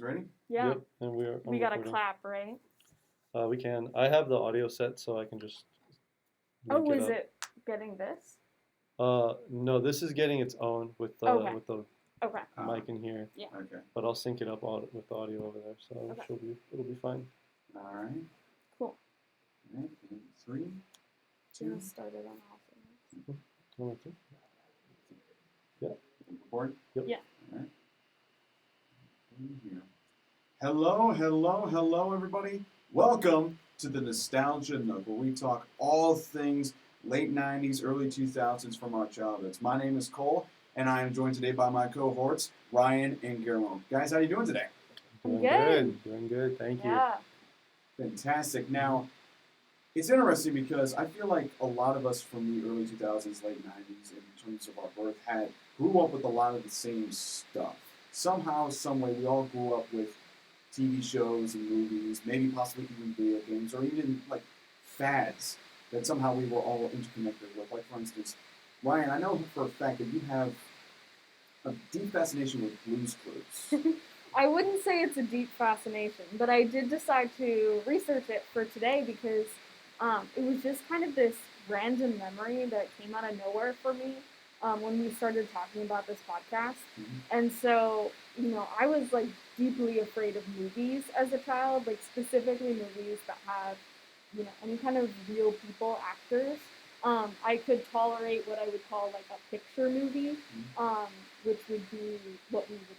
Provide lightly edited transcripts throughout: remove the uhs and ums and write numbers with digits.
ready? Yeah. Yep, and We gotta clap, right? We can. I have the audio set, so I can just Oh, link it is up. it getting this? No, this is getting its own with the Okay. with the mic in here. Yeah. Okay. But I'll sync it up with the audio over there, so Okay. it'll be fine. All right. Cool. All right. 3, 2. Just started on off. 1 or 2. Yeah. Record? Yep. Yeah. All right. Here. Hello, everybody. Welcome to the Nostalgia Nook, where we talk all things late 90s, early 2000s from our childhoods. My name is Cole, and I am joined today by my cohorts, Ryan and Guillermo. Guys, how you doing today? I'm Doing good. Thank you. Yeah. Fantastic. Now, it's interesting because I feel like a lot of us from the early 2000s, late 90s, in terms of our birth, grew up with a lot of the same stuff. Somehow, some way, we all grew up with TV shows and movies, maybe possibly even video games, or even like fads that somehow we were all interconnected with. Like, for instance, Ryan, I know for a fact that you have a deep fascination with Blue's Clues. I wouldn't say it's a deep fascination, but I did decide to research it for today because it was just kind of this random memory that came out of nowhere for me when we started talking about this podcast. Mm-hmm. And so, I was like deeply afraid of movies as a child, like specifically movies that have, any kind of real people actors. I could tolerate what I would call like a picture movie, which would be what we would,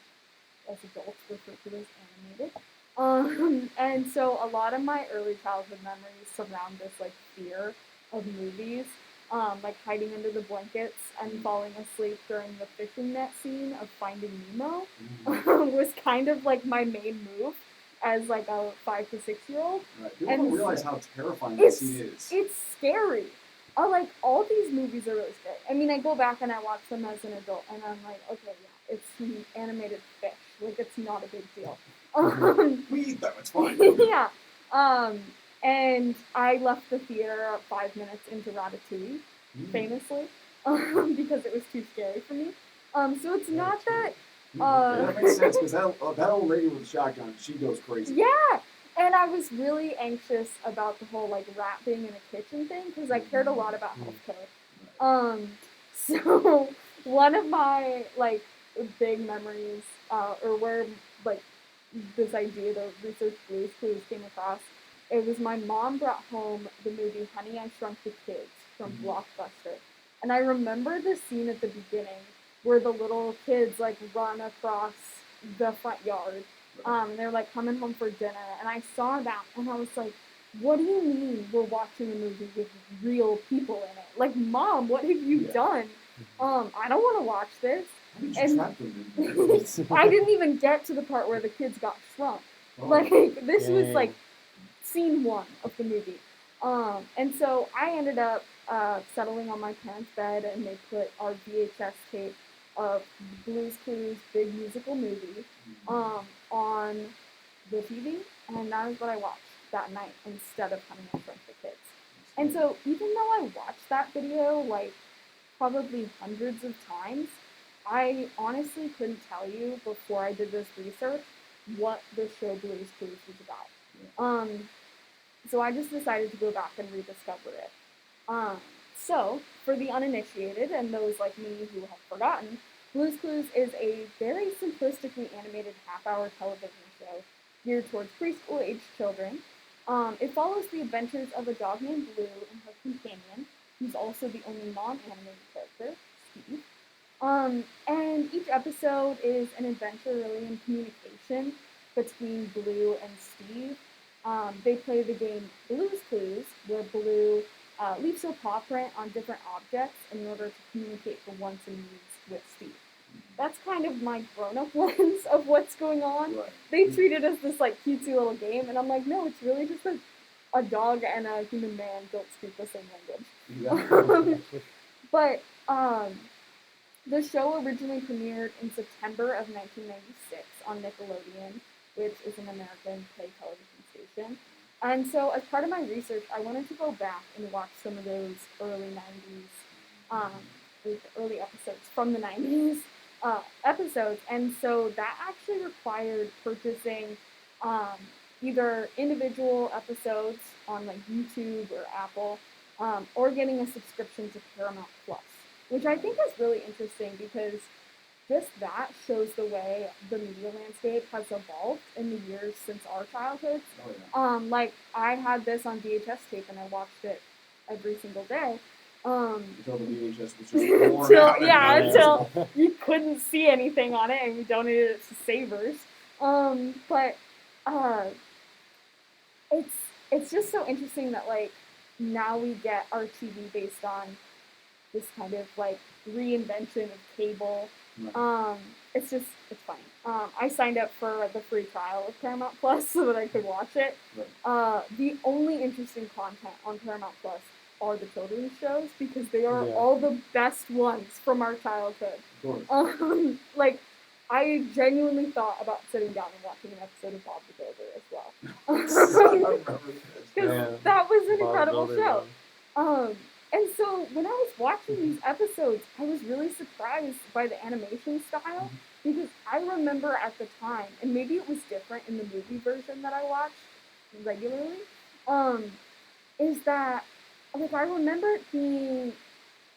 as adults, refer to as animated. And so a lot of my early childhood memories surround this like fear of movies, like hiding under the blankets and falling asleep during the fishing net scene of Finding Nemo was kind of like my main move as like a 5 to 6 year old. Right. People don't realize how terrifying that scene is. It's scary. Like all these movies are really scary. I mean, I go back and I watch them as an adult, and I'm like, okay, yeah, it's an animated fish. Like, it's not a big deal. We eat them, it's fine. Yeah. And I left the theater 5 minutes into Ratatouille, famously, because it was too scary for me. So it's not that... that makes sense, because that old lady with the shotgun, she goes crazy. Yeah! And I was really anxious about the whole, like, rat being in a kitchen thing, because I cared a lot about healthcare. So one of my, like, big memories, or where, like, this idea to research Blue's Clues came across, it was my mom brought home the movie Honey, I Shrunk the Kids from Blockbuster. And I remember the scene at the beginning where the little kids, like, run across the front yard. They're, like, coming home for dinner. And I saw that, and I was like, what do you mean we're watching a movie with real people in it? Like, Mom, what have you done? I don't want to watch this. And I didn't even get to the part where the kids got shrunk. Like, this was, like, scene 1 of the movie. And so I ended up settling on my parents' bed, and they put our VHS tape of Blue's Clues big musical movie on the TV, and that is what I watched that night instead of Honey, I Shrunk the Kids. And so even though I watched that video like probably hundreds of times, I honestly couldn't tell you before I did this research what the show Blue's Clues was about. So I just decided to go back and rediscover it. So, for the uninitiated and those like me who have forgotten, Blue's Clues is a very simplistically animated half-hour television show geared towards preschool-aged children. It follows the adventures of a dog named Blue and her companion, who's also the only non-animated character, Steve. And each episode is an adventure really in communication between Blue and Steve. They play the game Blue's Clues, where Blue leaves her paw print on different objects in order to communicate her wants and needs with Steve. That's kind of my grown-up lens of what's going on. Right. They treat it as this like cutesy little game, and I'm like, no, it's really just a dog and a human man don't speak the same language. But the show originally premiered in September of 1996 on Nickelodeon, which is an American pay television station. And so as part of my research, I wanted to go back and watch some of those early 90s, early episodes from the 90s episodes, and so that actually required purchasing um, either individual episodes on like YouTube or Apple, or getting a subscription to Paramount Plus, which I think is really interesting because just that shows the way the media landscape has evolved in the years since our childhoods. Oh, yeah. Like I had this on VHS tape and I watched it every single day. Until the VHS was just worn out. Until you couldn't see anything on it and we donated it to Savers. But uh, it's just so interesting that like now we get our TV based on this kind of like reinvention of cable. Right. It's funny. I signed up for the free trial of Paramount Plus so that I could watch it. Right. The only interesting content on Paramount Plus are the children's shows because they are Yeah. all the best ones from our childhood. Of course. Like I genuinely thought about sitting down and watching an episode of Bob the Builder as well. Because that was an incredible show. And so when I was watching these episodes, I was really surprised by the animation style because I remember at the time, and maybe it was different in the movie version that I watched regularly, is that like I remember it being,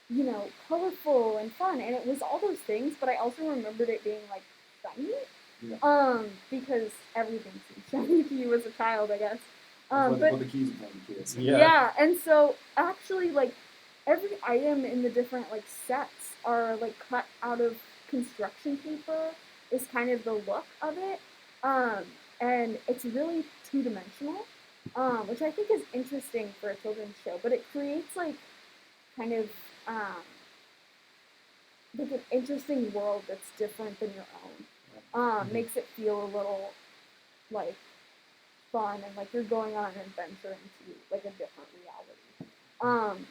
you know, colorful and fun, and it was all those things, but I also remembered it being like shiny. Yeah. Because everything seemed shiny to you as a child, I guess. But But the keys in front of the kids. yeah, and so actually, like every item in the different like sets are like cut out of construction paper. Is kind of the look of it, and it's really two dimensional, which I think is interesting for a children's show. But it creates like kind of like an interesting world that's different than your own. Makes it feel a little like fun and like you're going on an adventure into like a different reality.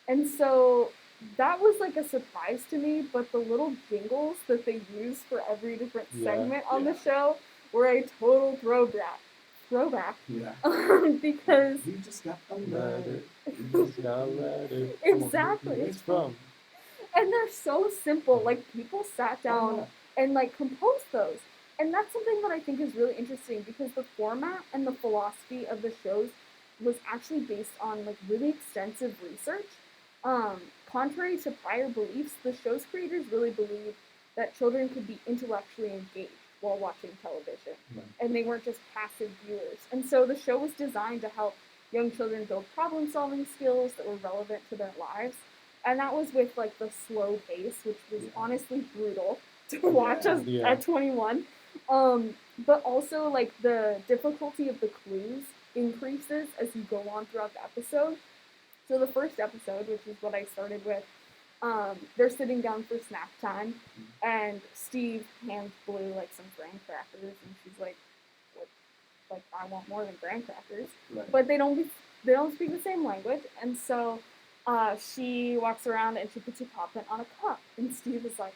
And so that was like a surprise to me, but the little jingles that they use for every different segment on the show were a total throwback. Yeah. Because we just got a letter. Exactly. It's from. And they're so simple. Like people sat down and like composed those. And that's something that I think is really interesting because the format and the philosophy of the shows was actually based on like really extensive research. Contrary to prior beliefs, the show's creators really believed that children could be intellectually engaged while watching television, and they weren't just passive viewers. And so the show was designed to help young children build problem-solving skills that were relevant to their lives. And that was with like the slow pace, which was honestly brutal to watch at 21. But also like the difficulty of the clues increases as you go on throughout the episode. So the first episode, which is what I started with, they're sitting down for snack time, and Steve hands Blue like some graham crackers, and she's like, "What? Like I want more than graham crackers." Right. But they don't speak the same language, and so she walks around and she puts a pop in on a cup, and Steve is like,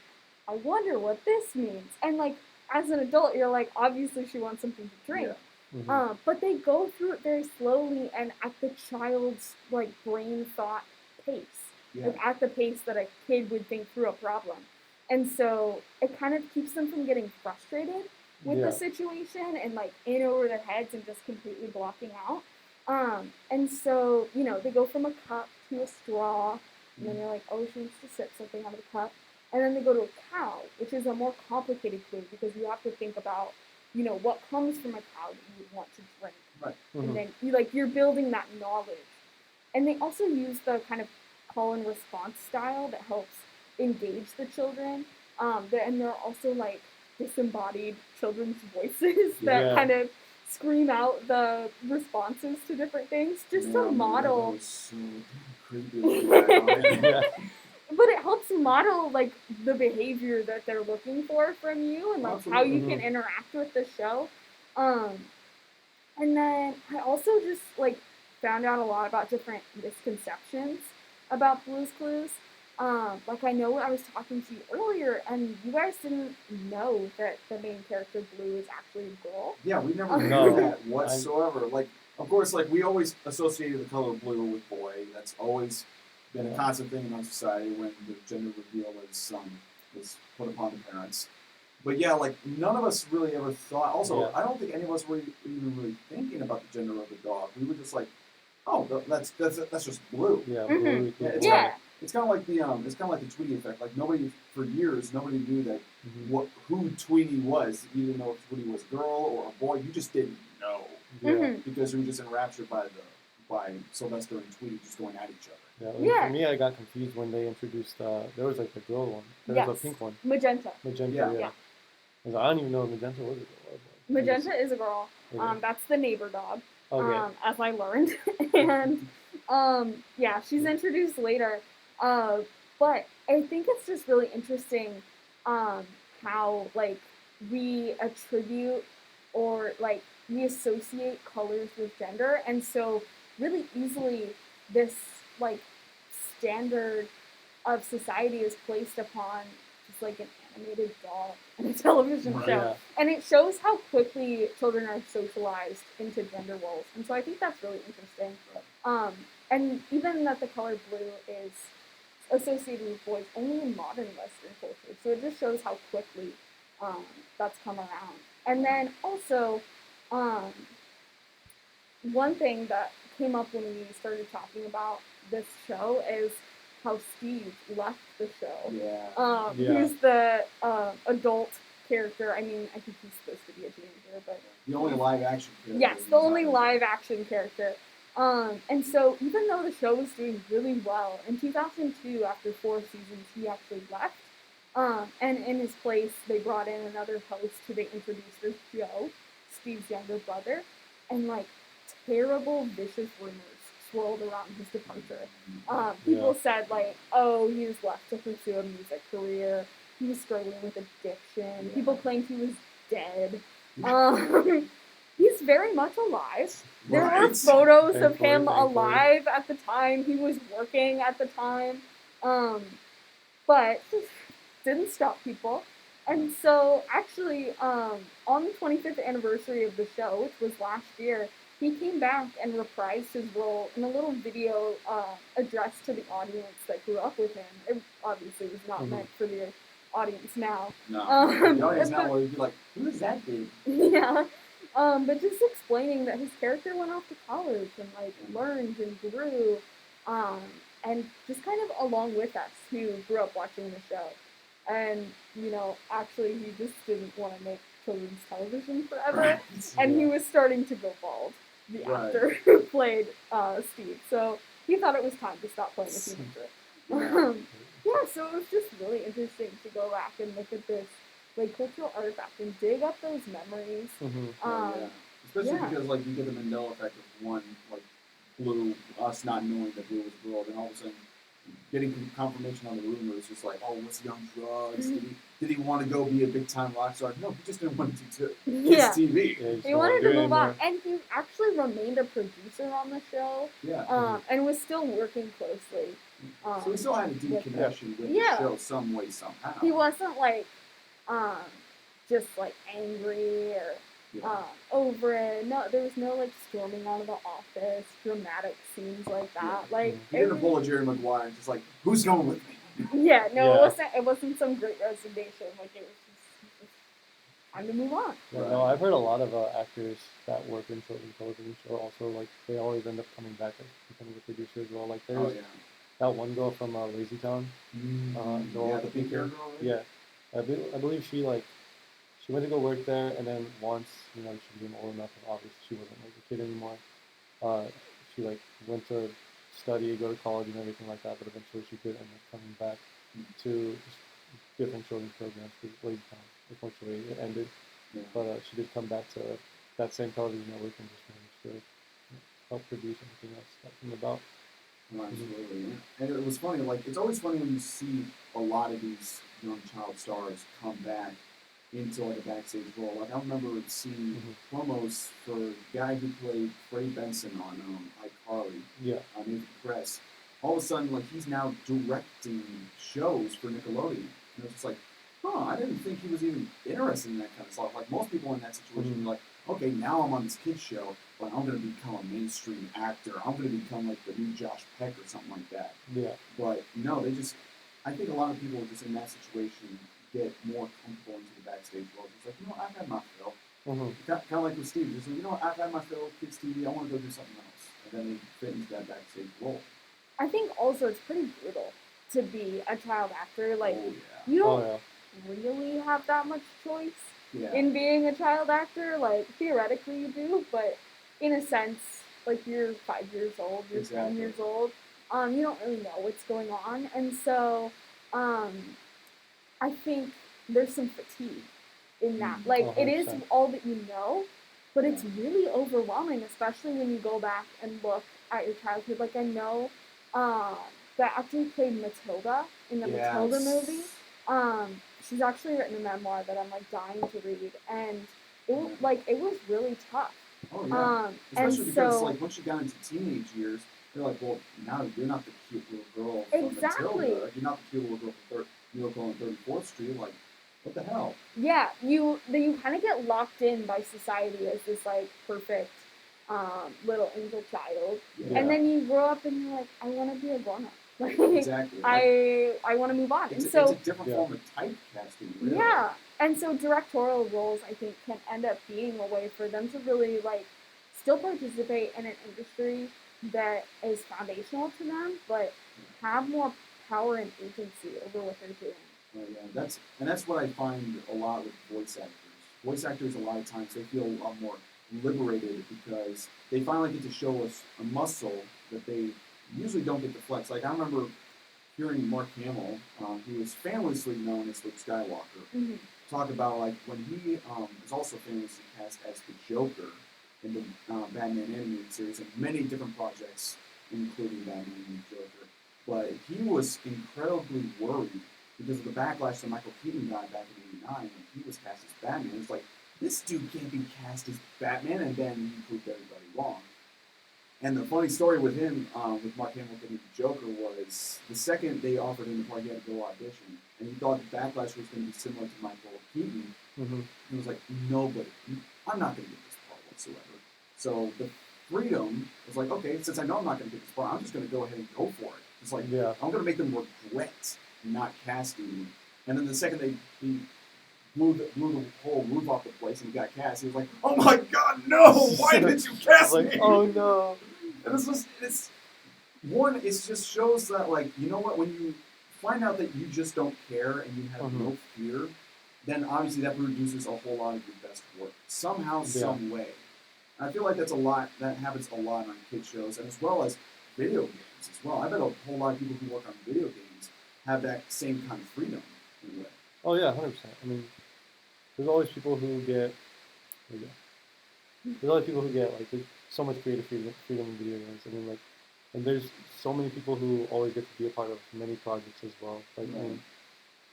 "I wonder what this means." And like as an adult, you're like, obviously she wants something to drink. Yeah. But they go through it very slowly and at the child's like brain thought pace, like at the pace that a kid would think through a problem, and so it kind of keeps them from getting frustrated with the situation and like in over their heads and just completely blocking out. And so you know they go from a cup to a straw, and then you're like, oh, she wants to sip something out of the cup, and then they go to a cow, which is a more complicated clue because you have to think about, you know, what comes from a cow that you would want to drink. Right. And then you're building that knowledge. And they also use the kind of call and response style that helps engage the children. And there are also like disembodied children's voices that kind of scream out the responses to different things just to model. That was so creepy. But it helps model like the behavior that they're looking for from you and like how you can interact with the show. And then I also just like found out a lot about different misconceptions about Blue's Clues. Like I know I was talking to you earlier, and you guys didn't know that the main character Blue is actually a girl. Yeah, we never knew that whatsoever. Like, of course, like we always associated the color blue with boy. That's always been a constant thing in our society when the gender reveal is was put upon the parents. But yeah, like none of us really ever thought. Also, Yeah. I don't think any of us were even really thinking about the gender of the dog. We were just like, oh, that's just blue. Yeah, Mhm. blue Yeah, equals it's boy. Yeah. It's kind of like the Tweety effect. Like nobody for years nobody knew that Mhm. who Tweety was. You didn't know if Tweety was a girl or a boy. You just didn't know Yeah. Mhm. because you were just enraptured by Sylvester and Tweety just going at each other. Yeah, and Yeah. for me, I got confused when they introduced. There was like the girl one. There was Yes. a pink one, Magenta. magenta. Yeah. Yeah. Yeah. 'Cause I don't even know if magenta was a girl. I just- Magenta is a girl. Okay. That's the neighbor dog. Okay. As I learned, and yeah, she's introduced later. But I think it's just really interesting how like we attribute or like we associate colors with gender, and so really easily this like standard of society is placed upon just like an animated doll and a television Right. show. Yeah. And it shows how quickly children are socialized into gender roles. And so I think that's really interesting. And even that the color blue is associated with boys only in modern Western culture. So it just shows how quickly that's come around. And then also, um, one thing that came up when we started talking about this show is how Steve left the show. Yeah. Yeah. Who's the adult character? I mean, I think he's supposed to be a teenager, but The only live action character. yes, in the only entire- live action character. And so even though the show was doing really well, in 2002, after 4 seasons, he actually left. And in his place, they brought in another host who they introduced as Joe, Steve's younger brother, and like terrible, vicious rumors swirled around his departure. People said like, oh, he was left to pursue a music career. He was struggling with addiction. Yeah. People claimed he was dead. He's very much alive. There are Right. photos of Thankfully, him thankfully. alive at the time. He was working at the time. But didn't stop people. And so, actually, on the 25th anniversary of the show, which was last year, he came back and reprised his role in a little video addressed to the audience that grew up with him. It obviously was not Mhm. meant for the audience now. No. Um, The audience now but- would be like, who is that dude? Yeah. But just explaining that his character went off to college and like learned and grew, and just kind of along with us who grew up watching the show. And, you know, actually he just didn't want to make children's television forever. Right. And he Yeah. was starting to go bald, the Right. actor who played Steve. So he thought it was time to stop playing a teenager. Yeah, so it was just really interesting to go back and look at this like cultural artifact and dig up those memories. Mhm. Yeah. Especially yeah. because like you get the Mandela effect of one like blue, us not knowing that blue was a girl, then all of a sudden getting confirmation on the rumors, just like, oh, what's he on drugs? Did he want to go be a big time rock star? No, he just didn't want to do Yeah. TV. Yeah, just He don't wanna wanted do to it move on, anymore. and he actually remained a producer on the show, Yeah. and was still working closely. So he still had a deep with- connection with Yeah. the show some way, somehow. He wasn't like, just like angry or Yeah. over it. No, there was no like storming out of the office, dramatic scenes like that. Like He didn't it pull a Jerry Maguire and just like, who's going with me? yeah, no, Yeah. it wasn't. It wasn't some great resignation. Like it was just time to move on. Yeah, Right. no, I've heard a lot of actors that work in children's television show also like they always end up coming back and becoming a producer as well. Like Oh there's yeah. that one girl from Lazy Town. Noel, Yeah, the pink hair girl. Right? Yeah, I believe she went to go work there, and then once she became old enough, and obviously she wasn't like a kid anymore. She like went to study, go to college, and everything like that. But eventually, she did end up coming back to just different children's programs because Lazy Town, unfortunately, it ended. Yeah. But she did come back to that same television network and just managed to help produce everything else that came about. No, absolutely. And it was funny, like, it's always funny when you see a lot of these young child stars come back into, like, a backstage role. Like, I remember seeing promos for the guy who played Freddie Benson on iCarly, Yeah. Nathan Kress. All of a sudden, like, he's now directing shows for Nickelodeon. And it's just like, I didn't think he was even interested in that kind of stuff. Like, most people in that situation are like, okay, now I'm on this kid's show, but I'm going to become a mainstream actor. I'm going to become like the new Josh Peck or something like that. Yeah. But no, they just I think a lot of people just in that situation get more comfortable into the backstage world. It's like, I've had my fill. Mm-hmm. Kind of like with Steve, just like, I've had my fill, kids TV, I want to go do something else. And then they fit into that backstage role. I think also it's pretty brutal to be a child actor. Like, Oh, you Oh don't yeah. really have that much choice yeah. in being a child actor. Like, theoretically you do, but in a sense, like, you're 5 years old, you're 10 years old. You don't really know what's going on. And so, I think there's some fatigue in that. Like, it is 100%. all that you know, but it's really overwhelming, especially when you go back and look at your childhood. Like, I know that actor who played Matilda in the Matilda movie, she's actually written a memoir that I'm, like, dying to read, and it was really tough. Oh, yeah. Especially because, so, like, once you got into teenage years, they're like, well, now you're not the cute little girl from exactly. Matilda. You're not the cute little girl from Miracle on 34th Street. Like, what the hell? Yeah, you kind of get locked in by society as this, like, perfect little angel child, Yeah. and then you grow up and you're like, I want to be a grown up. Like, Exactly. Like, I want to move on. And it's so a different form of typecasting, really. yeah, and so directorial roles, I think, can end up being a way for them to really, like, still participate in an industry that is foundational to them, but have more power and agency over what they're doing. Yeah, that's what I find a lot with voice actors. Voice actors, a lot of times, they feel a lot more liberated because they finally get to show us a muscle that they usually don't get to flex. Like, I remember hearing Mark Hamill, who is famously known as Luke Skywalker, Mm-hmm. talk about, like, when he is also famously cast as the Joker in the Batman animated series and many different projects, including Batman and the Joker. But he was incredibly worried because of the backlash that Michael Keaton got back in '89 when he was cast as Batman. It's like, this dude can't be cast as Batman, and then he proved everybody wrong. And the funny story with him, with Mark Hamill getting the Joker, was the second they offered him the part, he had to go audition, and he thought the backlash was going to be similar to Michael Keaton. Mm-hmm. He was like, nobody, I'm not going to get this part whatsoever. So the freedom was like, okay, since I know I'm not going to get this part, I'm just going to go ahead and go for it. It's like, I'm going to make them regret not casting me. And then the second he blew the whole roof off the place and he got cast, he was like, oh my God, no! Why did you cast me? Oh no! And it's just shows that, like, you know what, when you find out that you just don't care and you have no fear, then obviously that produces a whole lot of your best work somehow, some way. And I feel like that happens a lot on kid shows, and as well as video games as well. I bet a whole lot of people who work on video games have that same kind of freedom in a way. Oh yeah, 100%. I mean, there's always people who get, like so much creative freedom in video games. I mean, like, and there's so many people who always get to be a part of many projects as well. Like,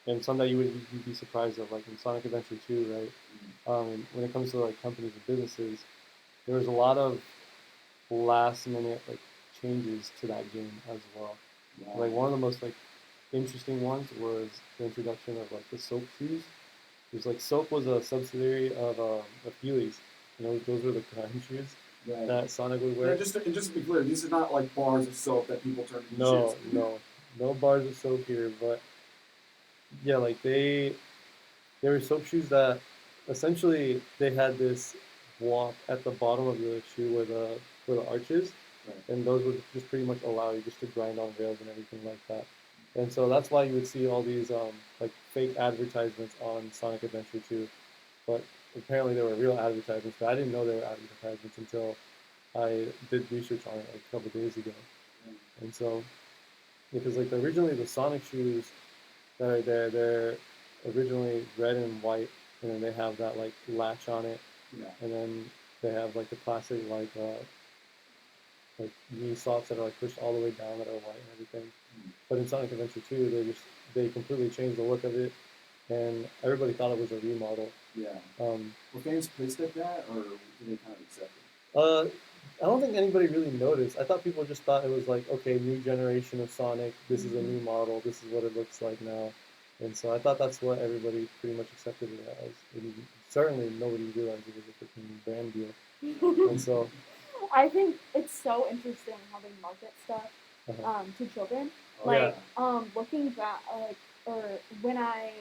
and some that you would be surprised of, like in Sonic Adventure 2, right? When it comes to, like, companies and businesses, there was a lot of last minute, like, changes to that game as well. Like, one of the most, like, interesting ones was the introduction of, like, the soap shoes. It was like Soap was a subsidiary of Heelys. You know, those were the clown shoes that Sonic would wear. Yeah, just to be clear, these are not like bars of soap that people turn into shoes. No bars of soap here. But yeah, like they were soap shoes that essentially they had this block at the bottom of the shoe where the arches, and those would just pretty much allow you just to grind on rails and everything like that. And so that's why you would see all these like fake advertisements on Sonic Adventure 2. But apparently they were real advertisements, but I didn't know they were advertisements until I did research on it like a couple days ago. And so, because like originally the Sonic shoes that are there, they're originally red and white, and then they have that like latch on it, and then they have like the classic like knee socks that are like pushed all the way down that are white and everything. But in Sonic Adventure 2, they completely changed the look of it, and everybody thought it was a remodel. Yeah. Were fans pissed at that, or did they kind of accept it? I don't think anybody really noticed. I thought people just thought it was like, okay, new generation of Sonic. This is a new model. This is what it looks like now. And so I thought that's what everybody pretty much accepted it as. And certainly nobody realized it was a freaking brand deal. And so I think it's so interesting how they market stuff to children. Oh, Like yeah. looking back, or when I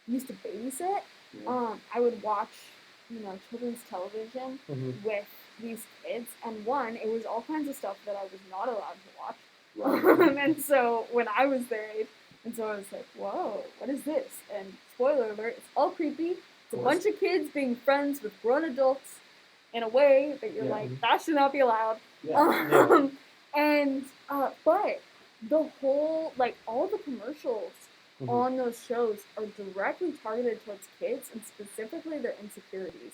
used to babysit, Yeah. I would watch children's television Hmm. with these kids, and one, it was all kinds of stuff that I was not allowed to watch. Right. And so when I was their age, and so I was like, whoa, what is this? And spoiler alert, it's all creepy. It's a course. bunch of kids being friends with grown adults in a way that you're Yeah. like, that should not be allowed. Yeah. And but the whole like all the commercials Hmm. on those shows are directly targeted towards kids and specifically their insecurities.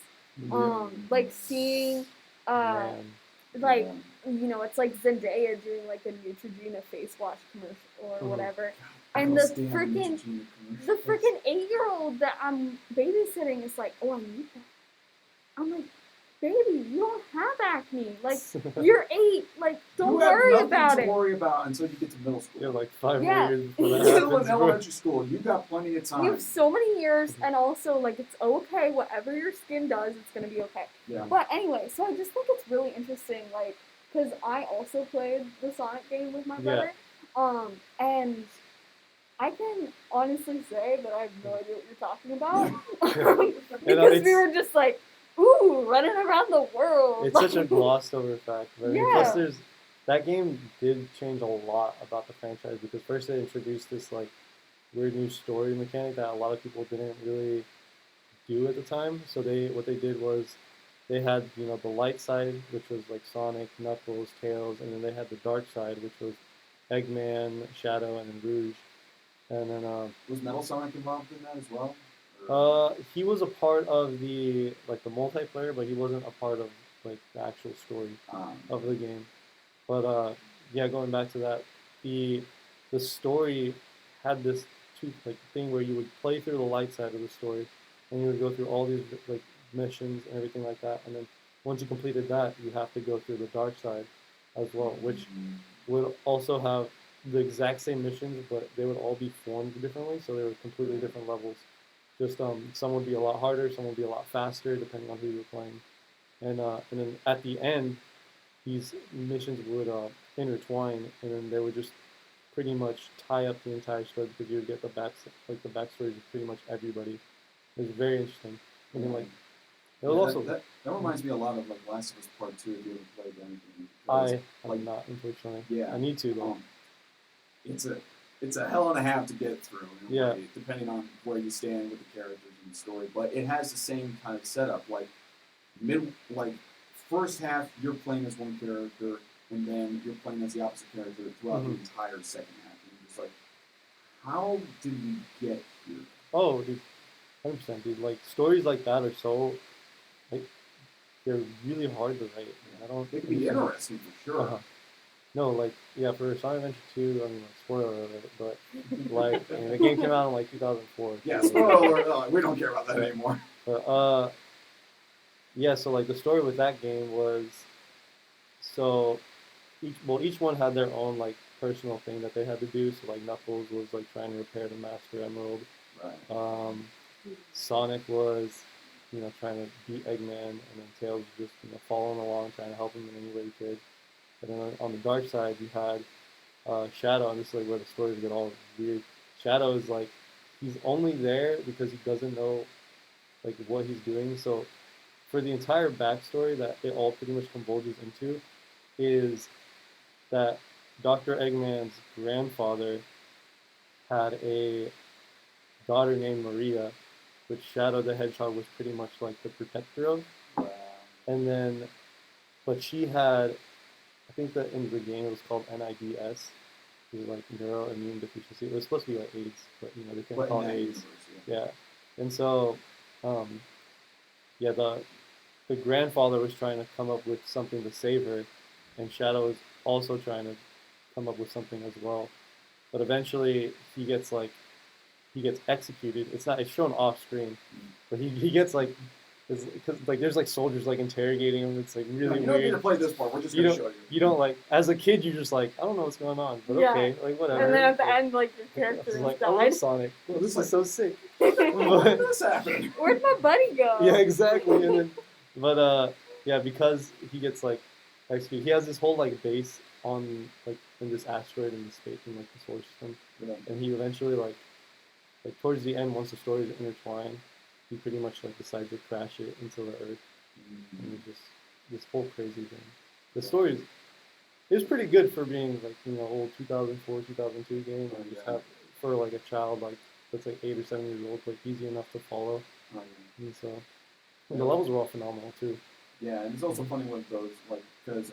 Like seeing uh Man. like Yeah. it's like Zendaya doing like a Neutrogena face wash commercial or Mhm. whatever. I And can't the stand freaking Neutrogena the commercials. freaking 8-year-old that I'm babysitting is like, oh, I need that. I'm like, baby, you don't have acne. Like, you're 8. Like, don't You have worry nothing about to it. worry about until you get to middle school. You have like 5 more Yeah. years before that You're still happens, in bro. elementary school. You got plenty of time. You have so many years, and also, like, it's okay. Whatever your skin does, it's going to be okay. Yeah. But anyway, so I just think it's really interesting, like, because I also played the Sonic game with my brother. And I can honestly say that I have no idea what you're talking about. Because we were just like, ooh, running around the world. It's such a glossed over fact. But I mean, Yeah. plus that game did change a lot about the franchise because first they introduced this like weird new story mechanic that a lot of people didn't really do at the time. So what they did was they had the light side, which was like Sonic, Knuckles, Tails, and then they had the dark side, which was Eggman, Shadow, and then Rouge. And then was Metal Sonic involved in that as well? he was a part of the multiplayer, but he wasn't a part of like the actual story of the game. But yeah, going back to that, the story had this thing where you would play through the light side of the story, and you would go through all these like missions and everything like that, and then once you completed that, you have to go through the dark side as well, which would also have the exact same missions, but they would all be formed differently, so they were completely different levels. Just some would be a lot harder, some would be a lot faster, depending on who you're playing. And then at the end, these missions would intertwine, and then they would just pretty much tie up the entire story because you would get the backstories of pretty much everybody. It was very interesting. And then it was also that reminds me a lot of like Last of Us Part 2 if you ever played anything. I have not, unfortunately. Yeah. I need to though. It's a hell and a half to get through in a Yeah. way, depending on where you stand with the characters and the story. But it has the same kind of setup. Like first half you're playing as one character, and then you're playing as the opposite character throughout the entire second half. And you're just like, how did we get here? Oh, dude, 100%, dude. Like stories like that are so like they're really hard to write. I don't. They can be interesting for sure. No, like yeah, for Sonic Adventure 2, I mean, like, spoiler alert, but like I mean, the game came out in like 2004. Yeah, spoiler alert. We don't care about that anymore. But yeah, so like the story with that game was so each one had their own like personal thing that they had to do. So like Knuckles was like trying to repair the Master Emerald. Right. Sonic was trying to beat Eggman, and then Tails was just following along, trying to help him in any way he could. And then on the dark side, you had Shadow, and this is like where the stories get all weird. Shadow is like he's only there because he doesn't know like what he's doing. So for the entire backstory that it all pretty much converges into is that Dr. Eggman's grandfather had a daughter named Maria, which Shadow the Hedgehog was pretty much like the protector of. And then, but she had, I think that in the game it was called NIDS, it was like neuroimmune deficiency. It was supposed to be like AIDS, but they couldn't call it AIDS. Yeah. And so, yeah, the grandfather was trying to come up with something to save her, and Shadow is also trying to come up with something as well. But eventually, he gets executed. It's shown off screen, but he gets like, because like there's like soldiers like interrogating him. It's like really you weird. don't need to play this part. We're just gonna show you. You don't like as a kid. You're just like I don't know what's going on, but okay, like whatever. And then at the end, like your character is like, died. I love Sonic. Oh, this is so sick. When did this happen? Where'd my buddy go? Yeah, exactly. And then, but yeah, because he gets like executed, he has this whole like base on like in this asteroid in the space in like the solar system, Yeah. and he eventually like towards the end, once the stories intertwine, he pretty much like decides to crash it into the Earth, and it's just this whole crazy thing. The story is pretty good for being like old 2004 2002 game, and just have for like a child like that's like 8 or 7 years old, like easy enough to follow. Oh, And so and the levels were all phenomenal too. yeah, and it's also funny with those, like, because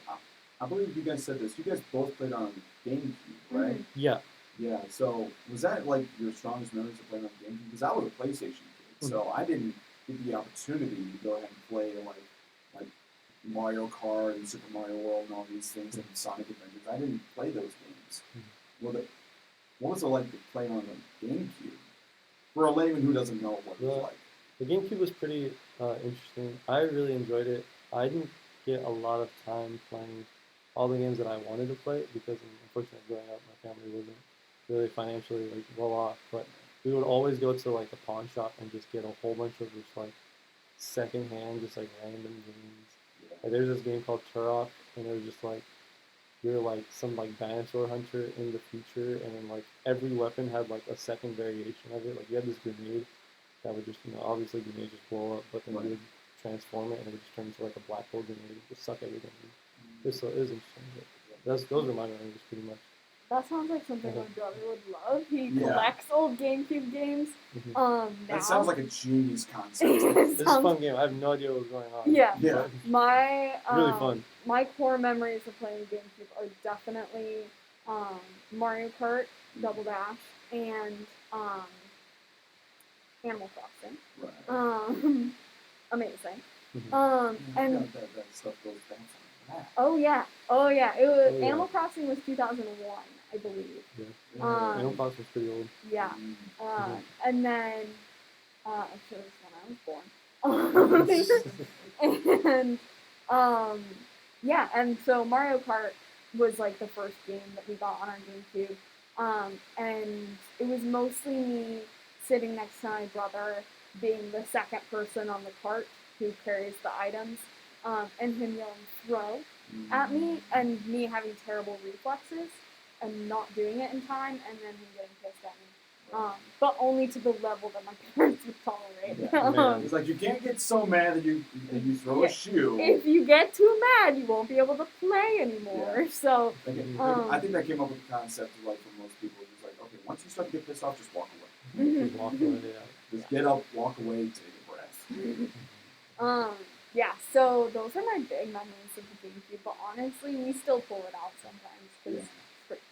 I believe you guys said this. You guys both played on GameCube, right? Yeah. Yeah. So was that like your strongest memories of playing on GameCube? Because I was a PlayStation kid, so I didn't get the opportunity to go ahead and play like Mario Kart and Super Mario World and all these things and Sonic Adventures. I didn't play those games. Well, what was it like to play on the GameCube? For a layman who doesn't know what it was like. The GameCube was pretty interesting. I really enjoyed it. I didn't get a lot of time playing all the games that I wanted to play because, unfortunately, growing up, my family wasn't really financially like well off. But we would always go to like a pawn shop and just get a whole bunch of just like secondhand, just like random games. Like there's this game called Turok, and it was just like you're like some like dinosaur hunter in the future, and then like every weapon had like a second variation of it. Like you had this grenade that would just obviously grenades just blow up, but then you would transform it and it would just turn into like a black hole grenade and just suck everything. It was interesting. Those are my memories pretty much. That sounds like something my brother would love. He collects old GameCube games. That sounds like a genius concept. It's a fun game. I have no idea what's going on. Yeah. My really fun. My core memories of playing GameCube are definitely Mario Kart, Double Dash, and Animal Crossing. Right. Amazing. And that stuff goes back on that. Oh yeah. It was Animal Crossing was 2001, I believe. Yeah. Animal Crossing was pretty old. Yeah. And then I'm sure it was when I was born. And so Mario Kart was like the first game that we got on our GameCube. And it was mostly me sitting next to my brother, being the second person on the cart who carries the items, and him yelling throw at me, and me having terrible reflexes and not doing it in time, and then him getting pissed at me. But only to the level that my parents would tolerate. It's like you can't get so mad that you throw a shoe. If you get too mad, you won't be able to play anymore. Yeah. So I think that came up with the concept of like for most people, it's like, okay, once you start to get pissed off, just walk away. Just walk away. Just get up, walk away, take a breath. So those are my big memories of the GameCube. But honestly, we still pull it out sometimes because it's pretty fun.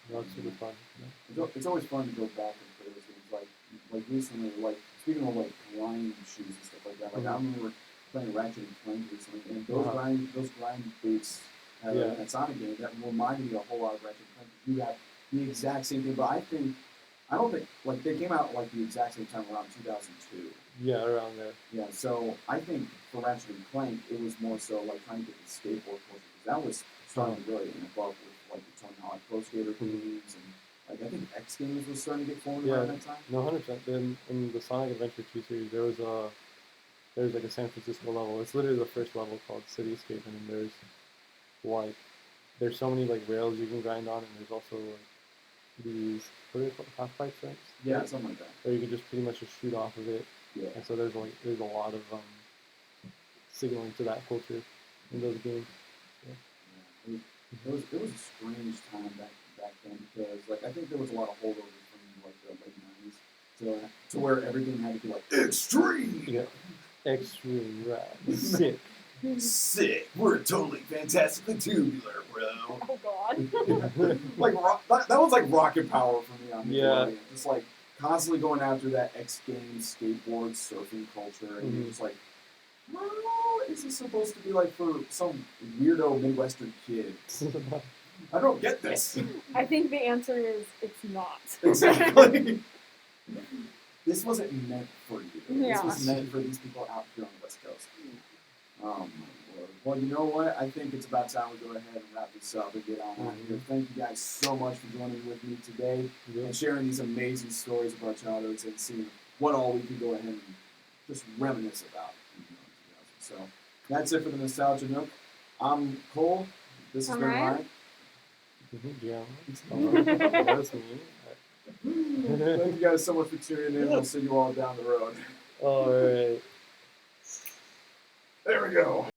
Yeah, it's super fun. It's always fun to go back and play those games. Like recently, like speaking of like grind shoes and stuff like that. Like I remember playing Ratchet and Clank recently, and those grind boots at Sonic game that reminded me a whole lot of Ratchet and Clank. You got the exact same thing, but I don't think like they came out like the exact same time around 2002. Yeah, around there. Yeah, so I think for Ratchet and Clank, it was more so like trying to get the skateboard culture because that was starting to really above with like the Tony Hawk Pro Skater games and like I think X Games was starting to get formed around that time. No, 100%. Then in the Sonic Adventure 2 series, there was like a San Francisco level. It's literally the first level called City Escape, and there's so many like rails you can grind on, and there's also like these what are they called, half pipe stripes? Yeah, something like that. Or you can just pretty much just shoot off of it. Yeah. And so there's a lot of signaling to that culture in those games. Yeah. It was a strange time back then because like I think there was a lot of holdovers from like the late 90s to where everything had to be like extreme. Yeah. Extreme rad. Sick. Sick. We're totally fantastically tubular, bro. Oh God. Like that was like rocket power for me on the Nickelodeon. Just like constantly going after that X Games, skateboard, surfing culture, and you're just like, well, is this supposed to be like for some weirdo Midwestern kid? I don't get this. I think the answer is it's not. Exactly. This wasn't meant for you. Yeah. This was meant for these people out here on the West Coast. Well, you know what? I think it's about time we go ahead and wrap this up and get on out here. Thank you guys so much for joining with me today and sharing these amazing stories of our childhoods and seeing what all we can go ahead and just reminisce about. So that's it for the Nostalgia Nook. I'm Cole. This has been Ryan. Yeah, that's me. Thank you guys so much for tuning in. We'll see you all down the road. All right. There we go.